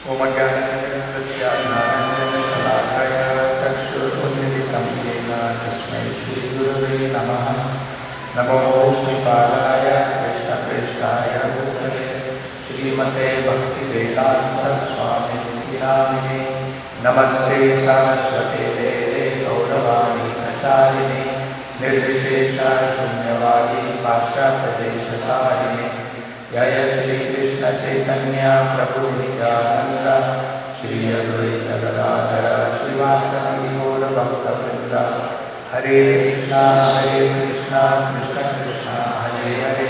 नमो श्रीपादाय कृष्णप्रेष्ठाय भूतले श्रीमते भक्तिवेदान्तस्वामिनिति नामिने नमस्ते सरस्वते देवे गौरवाणी प्रचारिणे निर्विशेष शून्यवादी पाश्चात्यदेशतारिणे जय श्रीकृष्ण चैतन्य प्रभु नित्यानन्द श्री अद्वैत गदाधर श्रीवासदि गौरभक्तवृन्द हरे Krishna Krishna Krishna Hare Hare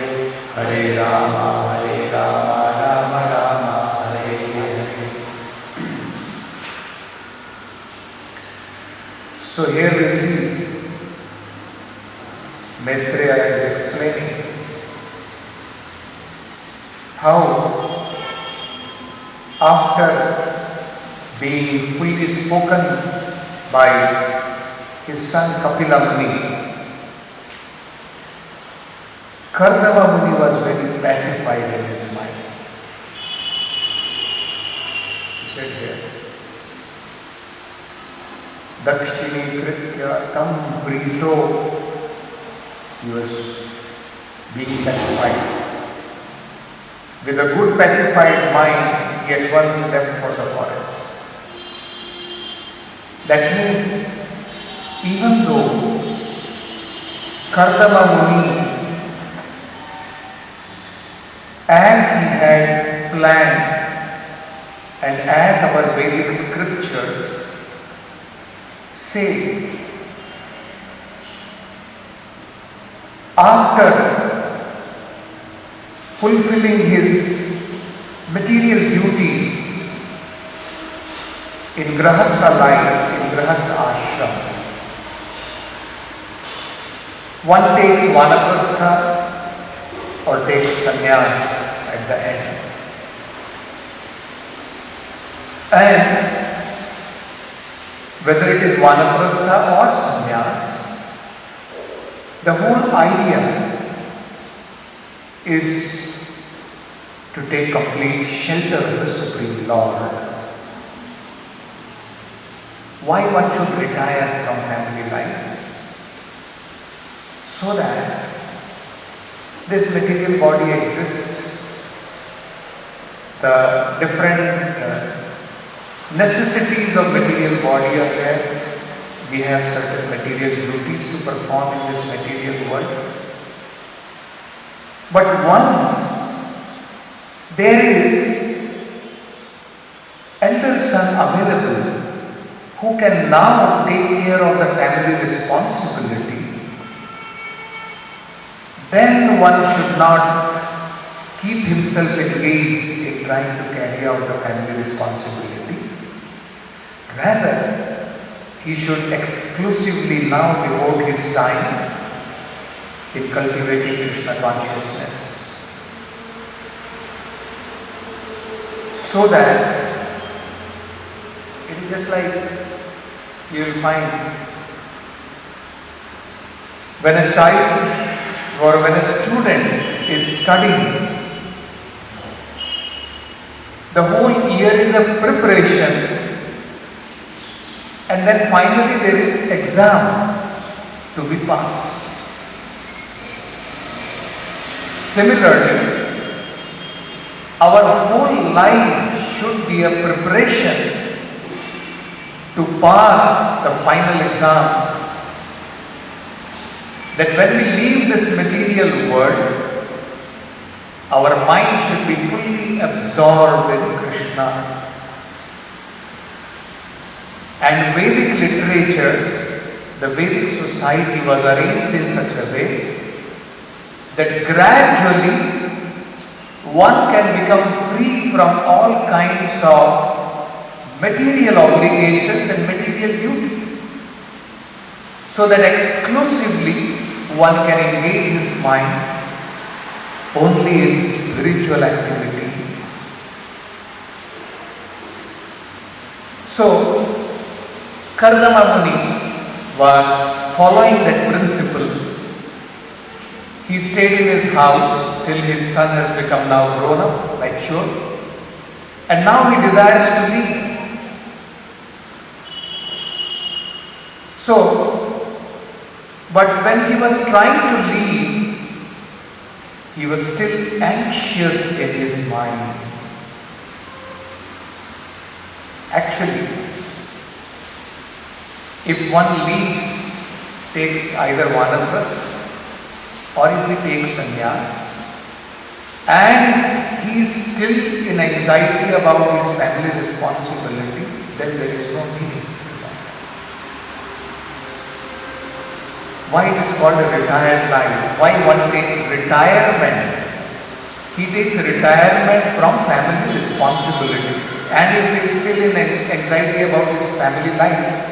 Hare Ram Ram Ram Hare Hare. So here we see Maitreya is explaining how after being fully spoken by his son Kapila Muni, Karnava Muni was very pacified in his mind. He said here, Dakshini Kritya Tam Brito, he was being pacified. With a good pacified mind, he at once left for the forest. That means, even though Karnava Muni, as he had planned and as our Vedic scriptures say, after fulfilling his material duties in Grahastha life, in Grahastha ashram, one takes vanaprastha or takes sannyas at the end. And whether it is vanaprastha or sannyas, the whole idea is to take complete shelter of the Supreme Lord. Why one should retire from family life? So that this material body exists, the different necessities of material body are there, we have certain material duties to perform in this material world. But once there is elder son available who can now take care of the family responsibility, then one should not keep himself engaged in trying to carry out the family responsibility. Rather, he should exclusively now devote his time in cultivating Krishna consciousness, so that it is just like you will find when a child or when a student is studying, the whole year is a preparation, and then finally there is exam to be passed. Similarly, our whole life should be a preparation to pass the final exam, that when we leave this material world, our mind should be fully absorbed in Krishna. And Vedic literatures, the Vedic society was arranged in such a way that gradually one can become free from all kinds of material obligations and material duties, so that exclusively one can engage his mind only in spiritual activity. So, Karnava Muni was following that principle. He stayed in his house till his son has become now grown up, like sure. and now he desires to leave. So, but when he was trying to leave, he was still anxious in his mind. Actually, if one leaves, takes either vanaprastha or if he takes sannyas, and he is still in anxiety about his family responsibility, then there is no meaning to that. Why it is called a retired life? Why one takes retirement? He takes retirement from family responsibility. And if he is still in anxiety about his family life,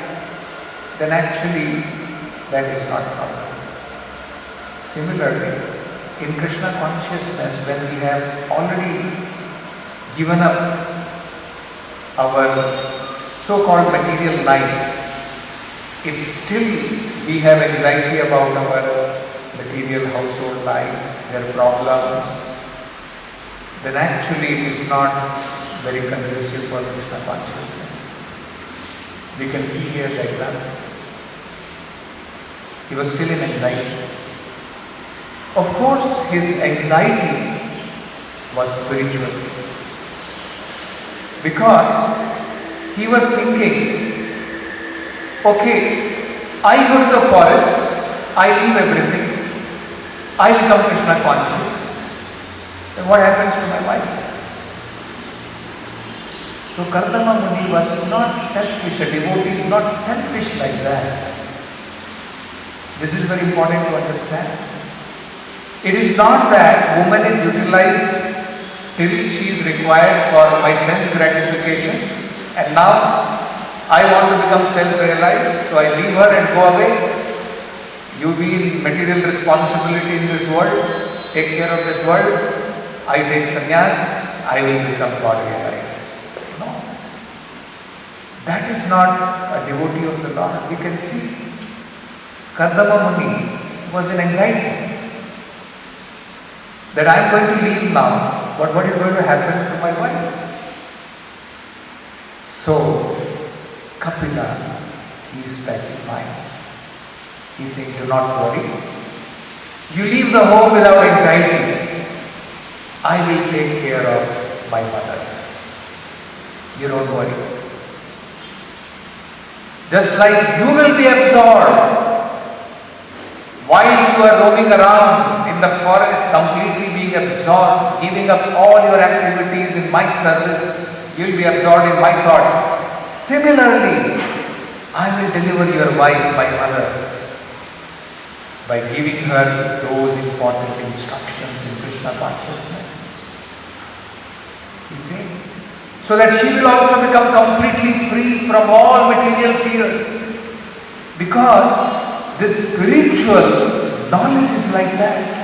then actually that is not proper. Similarly, in Krishna consciousness, when we have already given up our so-called material life, if still we have anxiety about our material household life, their problems, then actually it is not very conducive for Krishna consciousness. We can see here the example. He was still in anxiety. Of course, his anxiety was spiritual, because he was thinking, okay, I go to the forest, I leave everything, I become Krishna conscious, then what happens to my wife? So Kardama Muni was not selfish, a devotee is not selfish like that. This is very important to understand. It is not that woman is utilized till she is required for my sense gratification, and now I want to become self-realized, so I leave her and go away. You be in material responsibility in this world, take care of this world, I take sannyas, I will become God-realized. No. That is not a devotee of the Lord. We can see Kardama Muni was in anxiety that I am going to leave now, but what is going to happen to my wife? So Kapila, he is pacifying. He is saying, do not worry. You leave the home without anxiety. I will take care of my mother. You don't worry. Just like you will be absorbed while you are roaming around in the forest, completely being absorbed, giving up all your activities in my service, you will be absorbed in my thought. Similarly, I will deliver your wife, my mother, by giving her those important instructions in Krishna consciousness. You see? So that she will also become completely free from all material fears. Because this spiritual knowledge is like that.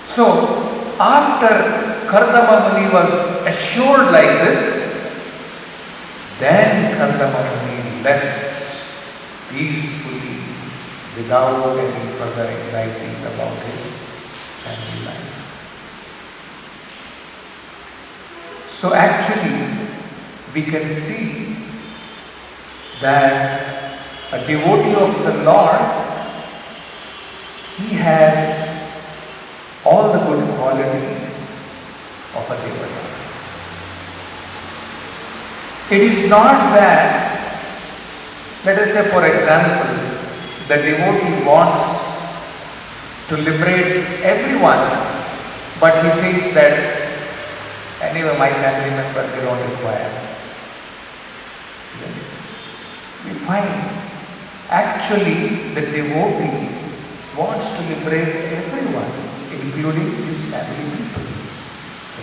So, after Kardama Muni was assured like this, then Kardama Muni left peacefully without any further anxieties about his family life. So actually, we can see that a devotee of the Lord, he has all the good qualities of a devotee. It is not that, let us say for example, the devotee wants to liberate everyone, but he thinks that anyway my family member, they don't require. We find actually the devotee wants to liberate everyone, including his family people.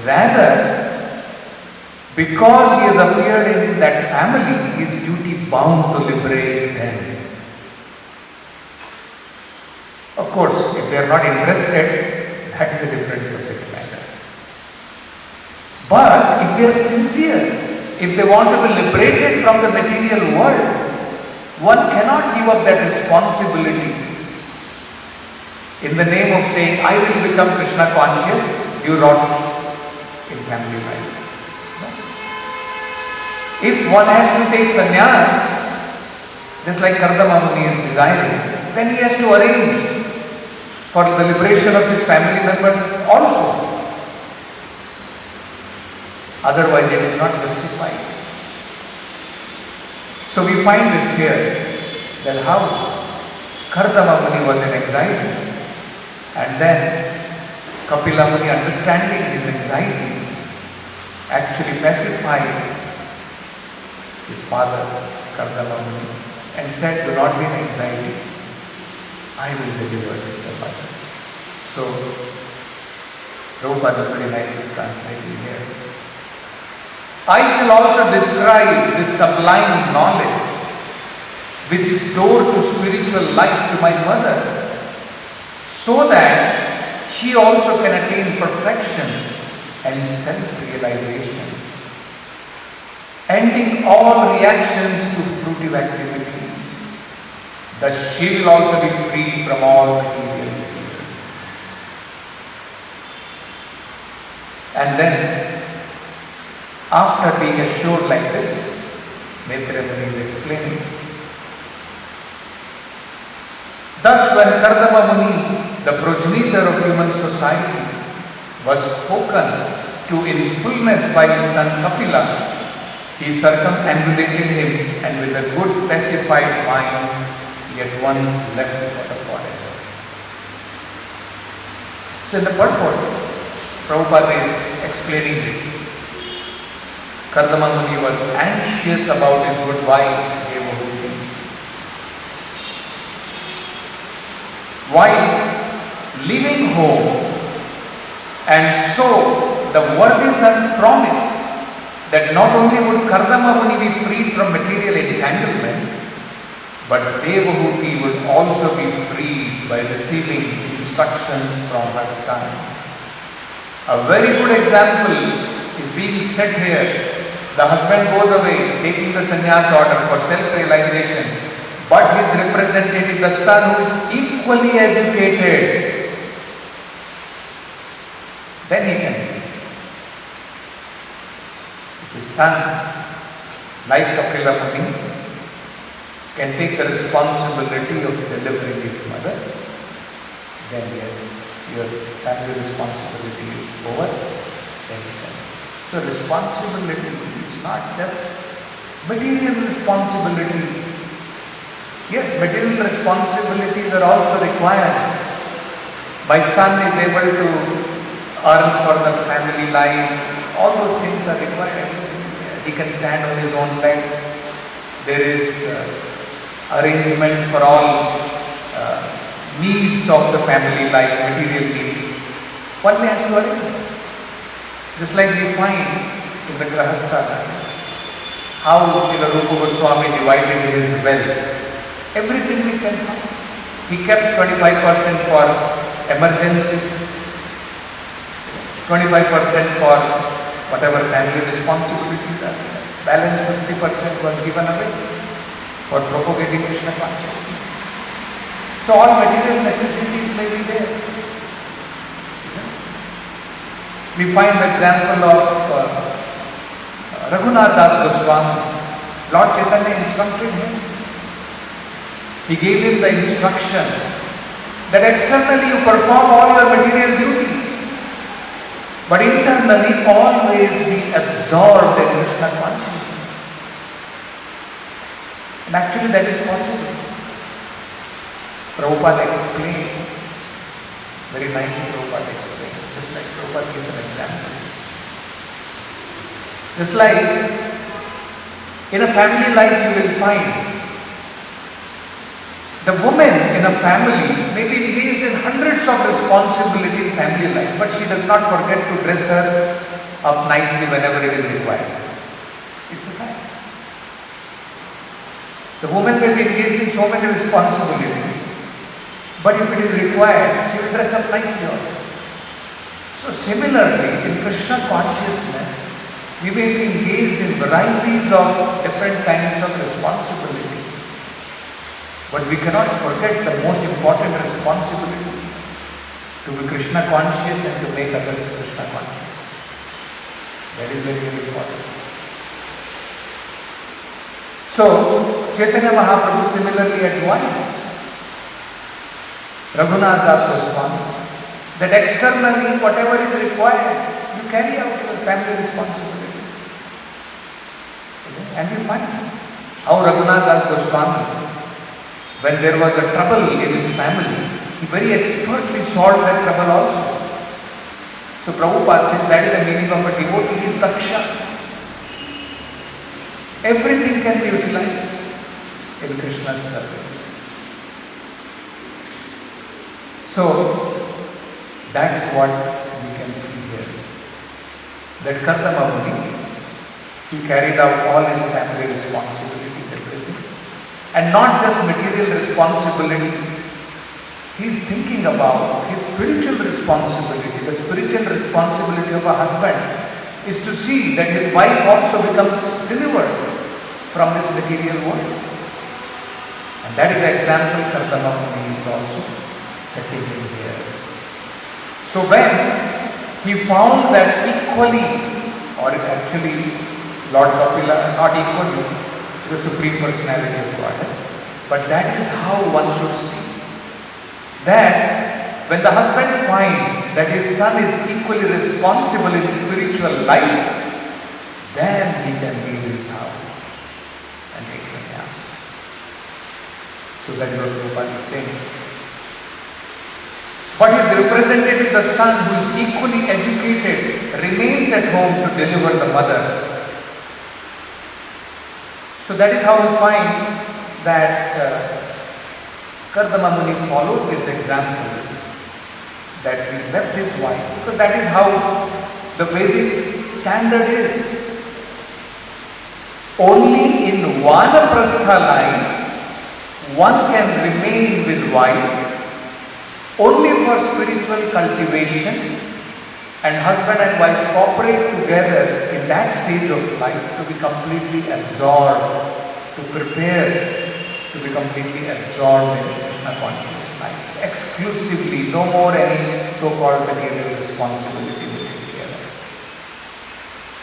Rather, because he has appeared in that family, he is duty bound to liberate them. Of course, if they are not interested, that is a different subject matter. But if they are sincere, if they want to be liberated from the material world, one cannot give up that responsibility In the name of saying, I will become Krishna conscious, you rot in family life. No? If one has to take sannyas, just like Kardama Muni is desiring, then he has to arrange for the liberation of his family members also. Otherwise it is not justified. So we find this here, that how Kardama Muni was in anxiety, and then Kapila Muni, understanding his anxiety, actually pacified his father Kardama Muni and said, do not be in anxiety, I will deliver the mother. So Prabhupada very nicely is translating here. I shall also describe this sublime knowledge which is door to spiritual life to my mother, so that she also can attain perfection and self-realization, ending all reactions to fruitive activities. Thus she will also be free from all material fear. And then, after being assured like this, Maitreya Muni is explaining. Thus, when Kardama Muni, the progenitor of human society, was spoken to in fullness by his son Kapila, he circumambulated him, and with a good pacified mind, he at once left for the forest. So in the purport, Prabhupada is explaining this. Kardama Muni was anxious about his good wife, Devahuti. While leaving home, and so the worthy son promised that not only would Kardama Muni be freed from material entanglement, but Devahuti would also be freed by receiving instructions from her son. A very good example is being set here. The husband goes away, taking the sannyas order for self-realization, but his representative, the son, who is equally educated, then he can. His son, like Kapila Muni, can take the responsibility of delivering his mother, then yes, your family responsibility is over, then you can. So responsibility is not just material responsibility. Yes, material responsibilities are also required. My son is able to earn for the family life. All those things are required. He can stand on his own leg. There is arrangement for all needs of the family life, material needs. One has to arrange. Just like we find in the Grahastha life, how Srila Rupa Goswami divided his wealth. Everything we can find. He kept 25% for emergencies, 25% for whatever family responsibilities are. Balance 50% was given away for propagating Krishna consciousness. So all material necessities may be there. We find the example of Raghunath Das Goswami. Lord Chaitanya instructed him. He gave him the instruction that externally you perform all your material duties, but internally always be absorbed in Krishna consciousness. And actually that is possible. Prabhupada explained, very nicely Prabhupada explained, just like Prabhupada gives an example. Just like in a family life you will find the woman in a family may be engaged in hundreds of responsibilities in family life, but she does not forget to dress her up nicely whenever it is required. It's a fact. The woman may be engaged in so many responsibilities, but if it is required, she will dress up nicely also. So similarly, in Krishna consciousness, we may be engaged in varieties of different kinds of responsibilities. But we cannot forget the most important responsibility, to be Krishna conscious and to make others Krishna conscious. That is very, very important. So, Chaitanya Mahaprabhu similarly advised Raghunath Das Goswami that externally, whatever is required, you carry out your family responsibility. And you find how Raghunath Das Goswami, when there was a trouble in his family, he very expertly solved that trouble also. So Prabhupada says that is the meaning of a devotee, is Daksha. Everything can be utilized in Krishna's service. So that is what we can see here. That Kardama Muni, he carried out all his family responsibilities, everything. And not just material responsibility. He is thinking about his spiritual responsibility. The spiritual responsibility of a husband is to see that his wife also becomes delivered from this material world. And that is the example Kardama Muni is also setting in here. So when he found that equally, or actually Lord Kapila, not equally, the Supreme Personality of Godhead, but that is how one should see. That when the husband finds that his son is equally responsible in spiritual life, then he can leave his house and take sannyas. So that is what Prabhupada is saying. But his representative, the son who is equally educated, remains at home to deliver the mother. So that is how we find that Kardama Muni followed this example, that he left his wife, because that is how the Vedic standard is. Only in Vanaprastha life one can remain with wife only for spiritual cultivation, and husband and wife cooperate together in that stage of life to be completely absorbed, to prepare to be completely absorbed in Krishna conscious life. Exclusively, no more any so-called material responsibility to take care of.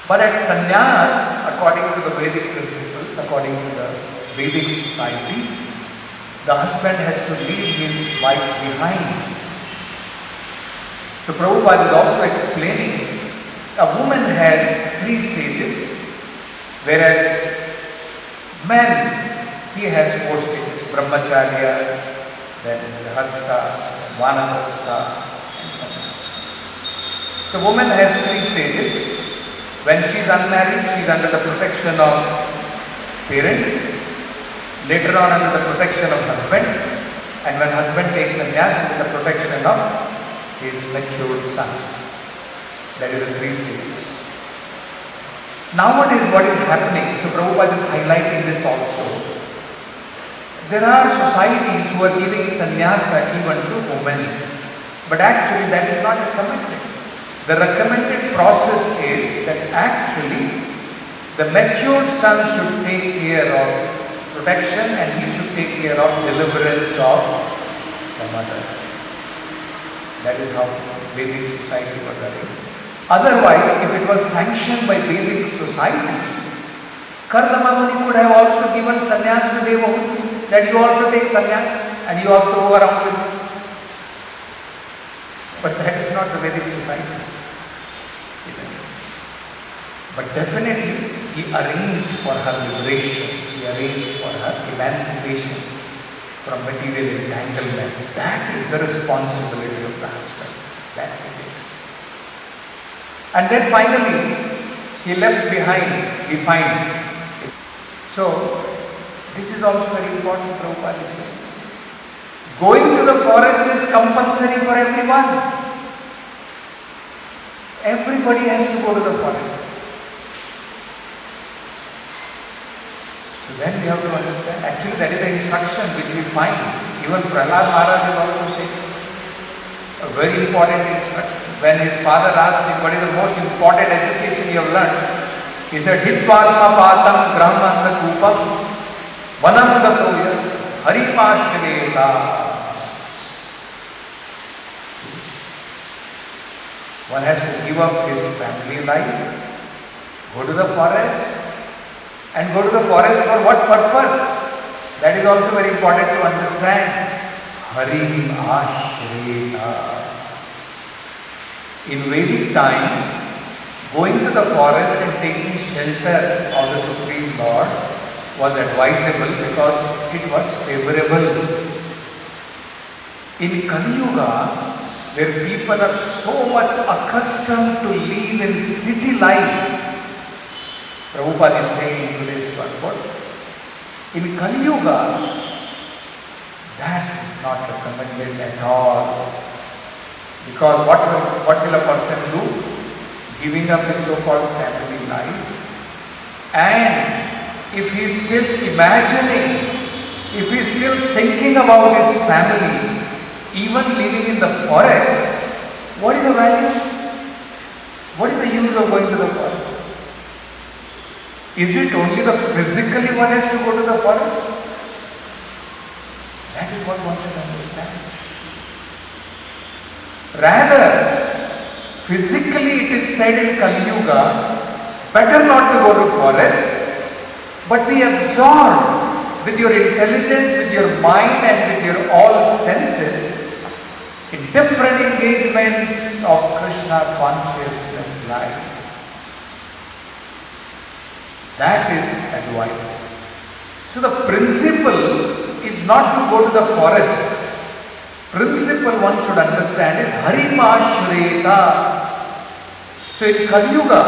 But at sannyas, according to the Vedic principles, according to the Vedic society, the husband has to leave his wife behind. So Prabhupada is also explaining, a woman has 3 stages, whereas man, he has 4 stages: brahmacharya, then grihastha, vanaprastha, and so on. So woman has 3 stages. When she is unmarried, she is under the protection of parents, later on under the protection of husband, and when husband takes sannyas, under the protection of his matured son. That is the 3 stages. Nowadays what is happening, so Prabhupada is highlighting this also. There are societies who are giving sannyasa even to women, but actually that is not recommended. The recommended process is that actually the matured son should take care of protection and he should take care of deliverance of the mother. That is how Vedic society was arranged. Otherwise, if it was sanctioned by Vedic society, Kardama Muni could have also given sannyas to Devahut, that you also take sannyas and you also go around with it. But that is not the Vedic society. But definitely he arranged for her liberation, he arranged for her emancipation from material entanglement. That is the responsibility of the husband. That it is. And then finally, he left behind, we find. So, this is also very important, Prabhupada is saying. Going to the forest is compulsory for everyone. Everybody has to go to the forest. So then we have to understand, actually that is the instruction which we find. Even Prahlad Maharaj is also saying a very important instruction. When his father asked him what is the most important education you have learned, he said, Hitvatma patam brahmanda kupam vanam gatoya haripashreta. One has to give up his family life, go to the forest, and go to the forest for what purpose? That is also very important to understand. Hari Ashrita. In Vedic time, going to the forest and taking shelter of the Supreme Lord was advisable because it was favorable. In Kali Yuga, where people are so much accustomed to live in city life, Prabhupada is saying in today's purport, in Kali Yuga, that is not recommended at all. Because what will a person do? Giving up his so-called family life. And if he is still imagining, if he is still thinking about his family, even living in the forest, what is the value? What is the use of going to the forest? Is it only the physically one has to go to the forest? That is what one should understand. Rather, physically it is said in Kali Yuga, better not to go to forest, but be absorbed with your intelligence, with your mind and with your all senses in different engagements of Krishna consciousness life. That is advice. So the principle is not to go to the forest. Principle one should understand is Harimāśreta. So in Kali Yuga,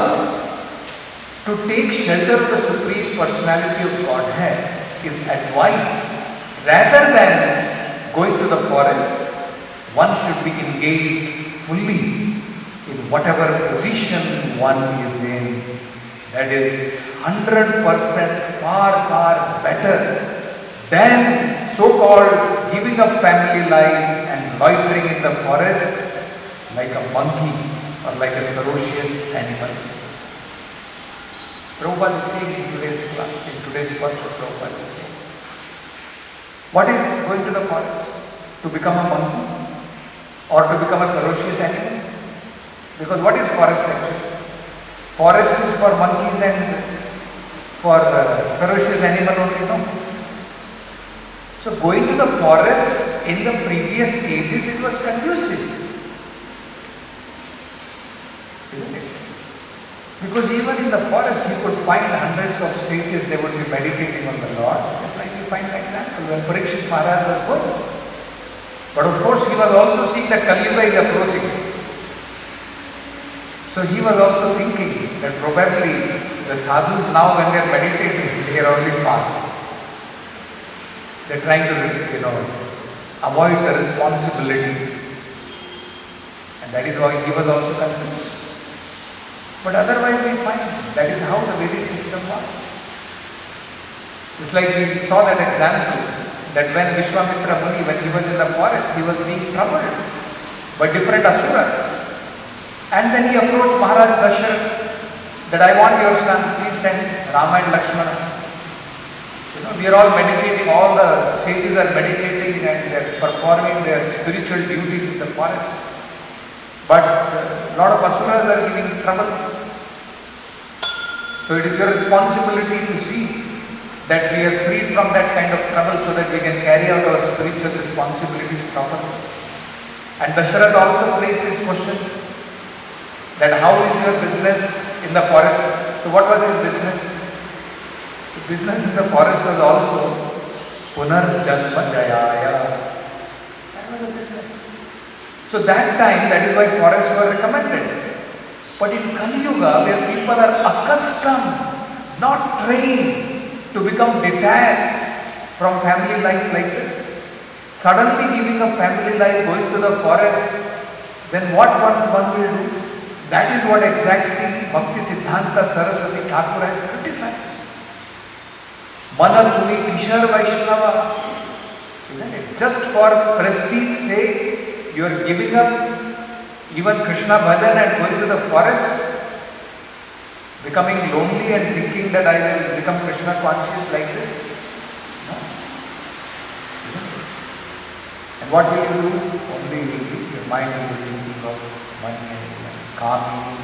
to take shelter of the Supreme Personality of Godhead is advised. Rather than going to the forest, one should be engaged fully in whatever position one is in. That is 100% far better than so-called giving up family life and loitering in the forest like a monkey or like a ferocious animal. Prabhupada is saying in today's class, in today's purport, Prabhupada is saying, what is going to the forest? To become a monkey? Or to become a ferocious animal? Because what is forest actually? Forest is for monkeys and for ferocious animal only, no? So going to the forest in the previous ages, it was conducive. Isn't it? Because even in the forest you could find hundreds of sages, they would be meditating on the Lord. Just like you find an example when Parikshit Maharaj was going. But of course he was also seeing that Kali Yuga is approaching. So he was also thinking that probably the sadhus now when they are meditating, they are only fast. They are trying to, avoid the responsibility. And that is why he was also confused. But otherwise we find that is how the Vedic system was. It's like we saw that example that when Vishwamitra Muni, when he was in the forest, he was being troubled by different asuras. And then he approached Maharaj Dasa that I want your son, please send Rama and Lakshmana. We are all meditating, all the sages are meditating and they are performing their spiritual duties in the forest. But a lot of asuras are giving trouble. So it is your responsibility to see that we are freed from that kind of trouble so that we can carry out our spiritual responsibilities properly. And Dasharatha also raised this question that how is your business in the forest? So what was his business? The business in the forest was also Punarjanma Jayaya. That was the business. So that time, that is why forests were recommended. But in Kali Yuga, where people are accustomed, not trained to become detached from family life like this, suddenly giving up family life, going to the forest, then what one will do? That is what exactly Bhakti Siddhanta Saraswati Thakur has criticized. Manatuni Kishar Vaishnava. Isn't it? Just for prestige's sake, you are giving up even Krishna Bhajan and going to the forest, becoming lonely and thinking that I will become Krishna conscious like this. No. And what will you do? Only your mind will be thinking of money and money. kami.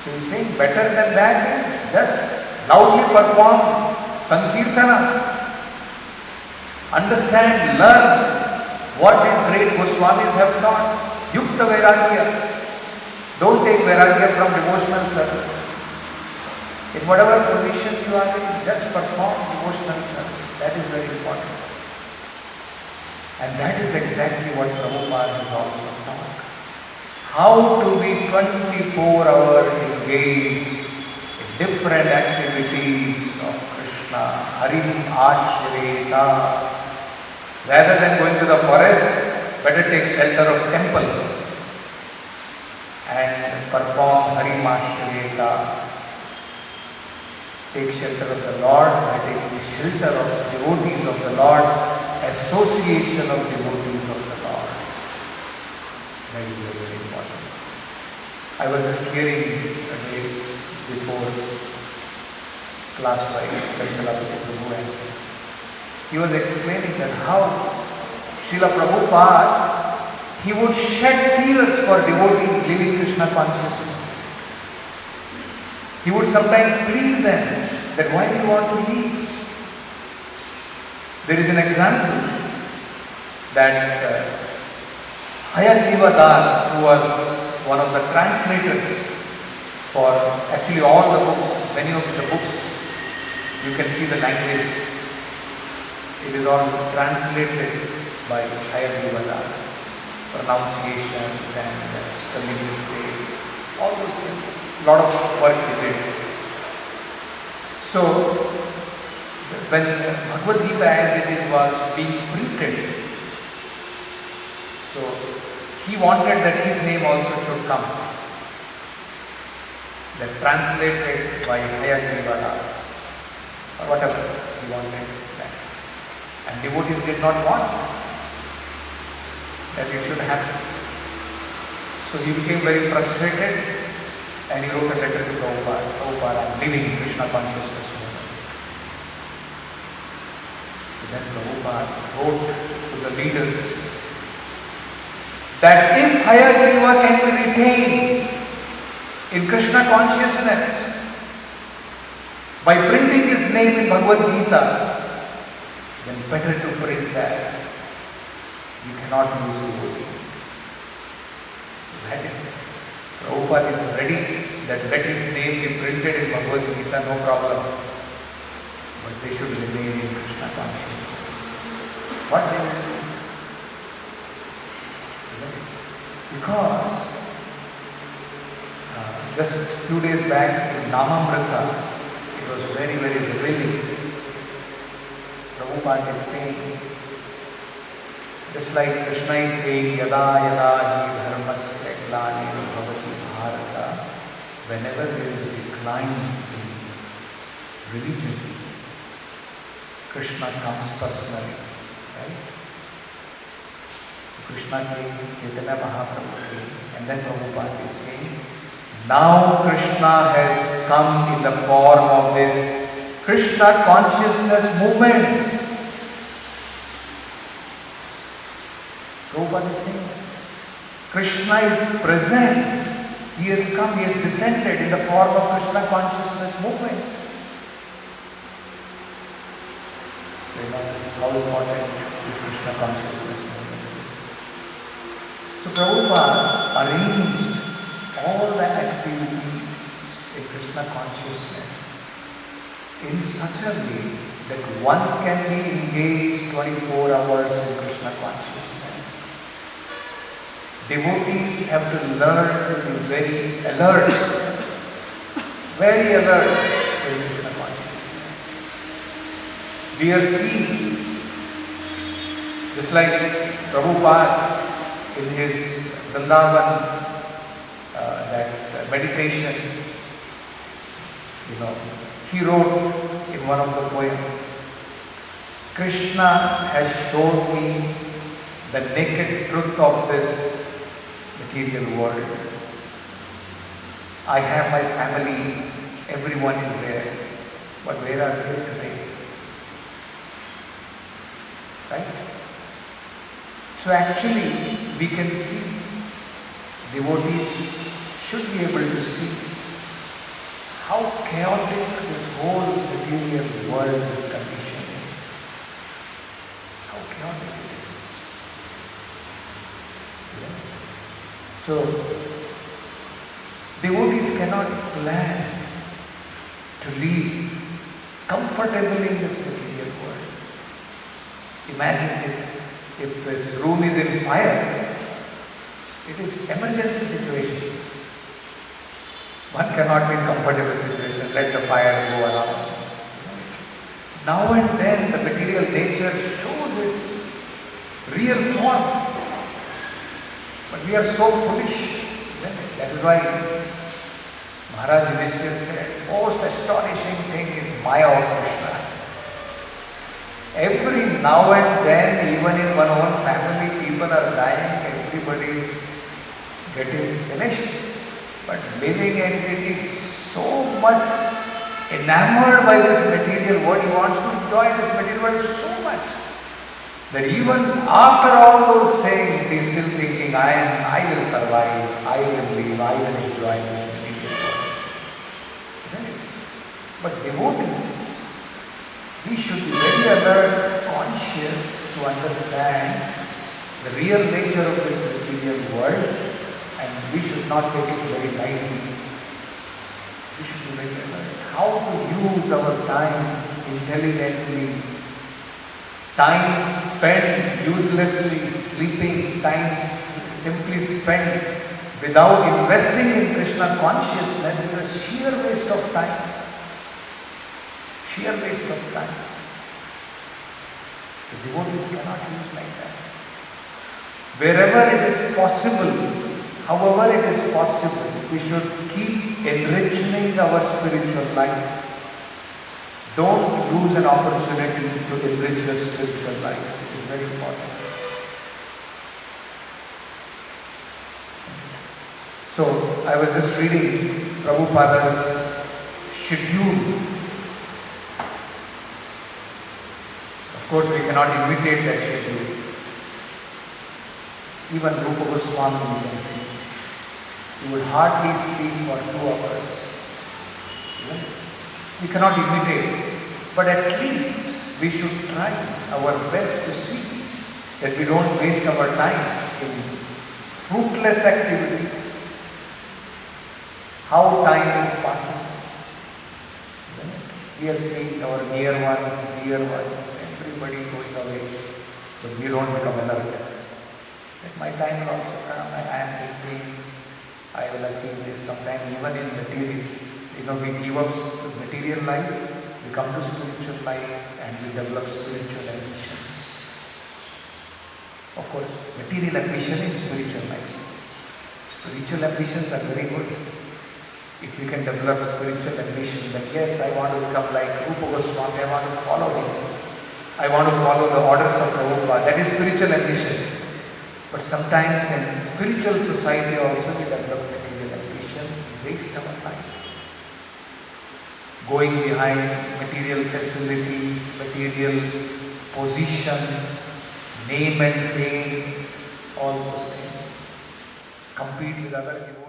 So he's saying better than that is just loudly perform Sankirtana. Understand, learn what these great Goswamis have taught. Yukta Vairagya. Don't take Vairagya from devotional service. In whatever position you are in, just perform devotional service. That is very important. And that is exactly what Prabhupada has also taught. How to be 24 hours engaged in different activities of Krishna. Harim Ashreta. Rather than going to the forest, better take shelter of temple and perform Harim Ashreta. Take shelter of the Lord by taking shelter of devotees of the Lord, association of devotees of the Lord. That is very, very important. I was just hearing a day before class by Prabhu, and he was explaining that how Srila Prabhupada, he would shed tears for devotees living Krishna consciousness. He would sometimes plead them that why do you want to leave? There is an example that Dasa, who was one of the translators for actually all the books, many of the books, you can see the language. It is all translated by Dasa, pronunciations and spelling mistakes, all those things. Lot of work he did. So, when Bhagavad Gita as it is was being printed, so he wanted that his name also should come. That translated by Dasa or whatever he wanted that. And devotees did not want that it should happen. So he became very frustrated. And he wrote a letter to Prabhupada, I'm leaving Krishna consciousness movement. So then Prabhupada wrote to the leaders that if Hayagriva can be retained in Krishna consciousness by printing his name in Bhagavad Gita, then better to print that. You cannot lose devotees. That is it. Prabhupada is ready that let his name be printed in Bhagavad Gita, no problem. But they should remain in Krishna consciousness. What they will do? Because just a few days back in Namamrita, it was very, very revealing. Prabhupada is saying, just like Krishna is saying, Yada yada hi dharmasya glanir bhavati bharata, whenever there is a decline in religion, Krishna comes personally, right? Krishna came, Chaitanya Mahaprabhu came, and then Prabhupada is saying, now Krishna has come in the form of this Krishna consciousness movement. Prabhupada is saying, Krishna is present. He has come, he has descended in the form of Krishna consciousness movement. So you know how important is Krishna consciousness movement. So Prabhupada arranged all the activities in Krishna consciousness in such a way that one can be engaged 24 hours in Krishna consciousness. Devotees have to learn to be very alert in Krishna consciousness. We are seeing, just like Prabhupada in his Vrindavan, that meditation, he wrote in one of the poems, Krishna has shown me the naked truth of this material world. I have my family, everyone is there, but where are they today? Right? So actually, we can see devotees should be able to see how chaotic this whole material world, this condition is. How chaotic it is. So, devotees cannot plan to live comfortably in this material world. Imagine if this room is in fire, it is emergency situation. One cannot be in comfortable situation, let the fire go around. Now and then the material nature shows its real form. But we are so foolish. That is why Maharaj Yudhishthira said, most astonishing thing is Maya of Krishna. Every now and then, even in one own family, people are dying, everybody is getting finished. But living entity is so much enamored by this material world, he wants to enjoy this material world so much, that even after all those things, he is still thinking, I will survive, I will live, I will enjoy this material world. Right? But devotees, we should be very alert, conscious to understand the real nature of this material world, and we should not take it very lightly. We should be very alert. How to use our time intelligently. Time spent uselessly sleeping, time simply spent without investing in Krishna consciousness is a sheer waste of time. Sheer waste of time. The devotees cannot use like that. Wherever it is possible, however it is possible, we should keep enriching our spiritual life. Don't lose an opportunity to enrich your spiritual life. It is very important. So, I was just reading Prabhupada's schedule. Of course, we cannot imitate that schedule. Even Rupa Goswami you can see. He would hardly speak for 2 hours. We cannot imitate, but at least we should try our best to see that we don't waste our time in fruitless activities. How time is passing. We are seeing our dear ones, everybody going away, but we don't become alert. That my time will also come, I am thinking, I will achieve this sometime, even in material. We give up material life, we come to spiritual life, and we develop spiritual ambitions. Of course, material ambition is spiritual life. Spiritual ambitions are very good. If we can develop spiritual ambition, then yes, I want to become like Rupa Goswami, I want to follow him. I want to follow the orders of Prabhupada. That is spiritual ambition. But sometimes in spiritual society also we develop material ambition, waste our time. Going behind material facilities, material positions, name and fame, all those things. Compete with other devotees.